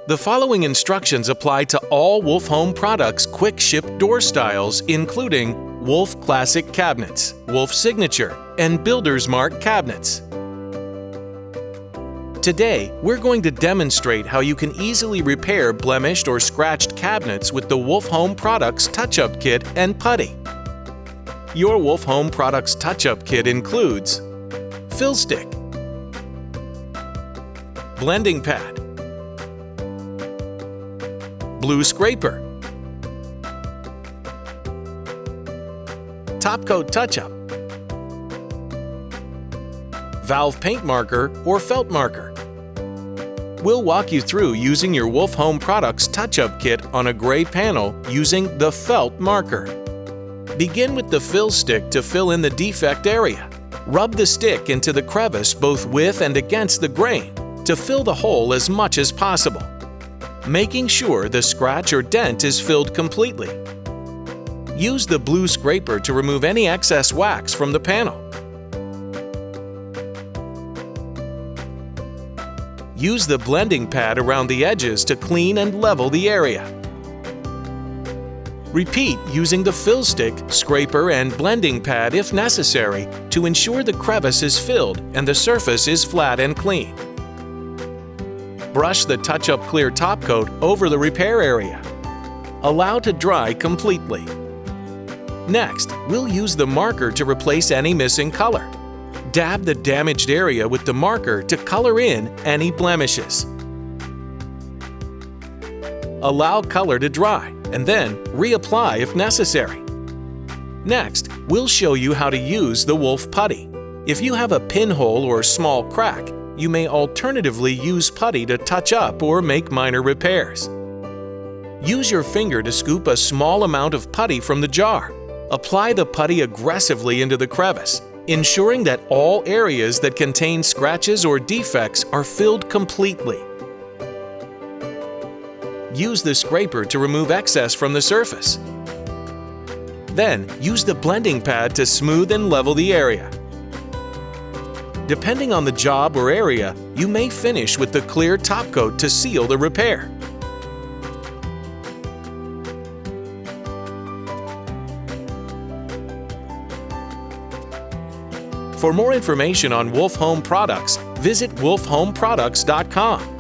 The following instructions apply to all Wolf Home Products quick ship door styles, including Wolf Classic cabinets, Wolf Signature, and Builder's Mark cabinets. Today, we're going to demonstrate how you can easily repair blemished or scratched cabinets with the Wolf Home Products Touch-Up Kit and Putty. Your Wolf Home Products Touch-Up Kit includes Fill Stick, Blending Pad, Blue Scraper, Top Coat Touch-Up, Valve Paint Marker or Felt Marker. We'll walk you through using your Wolf Home Products Touch-Up Kit on a gray panel using the Felt Marker. Begin with the fill stick to fill in the defect area. Rub the stick into the crevice both with and against the grain to fill the hole as much as possible, making sure the scratch or dent is filled completely. Use the blue scraper to remove any excess wax from the panel. Use the blending pad around the edges to clean and level the area. Repeat using the fill stick, scraper, and blending pad if necessary to ensure the crevice is filled and the surface is flat and clean. Brush the touch-up clear top coat over the repair area. Allow to dry completely. Next, we'll use the marker to replace any missing color. Dab the damaged area with the marker to color in any blemishes. Allow color to dry and then reapply if necessary. Next, we'll show you how to use the Wolf Putty. If you have a pinhole or small crack, you may alternatively use putty to touch up or make minor repairs. Use your finger to scoop a small amount of putty from the jar. Apply the putty aggressively into the crevice, ensuring that all areas that contain scratches or defects are filled completely. Use the scraper to remove excess from the surface. Then, use the blending pad to smooth and level the area. Depending on the job or area, you may finish with the clear top coat to seal the repair. For more information on Wolf Home Products, visit wolfhomeproducts.com.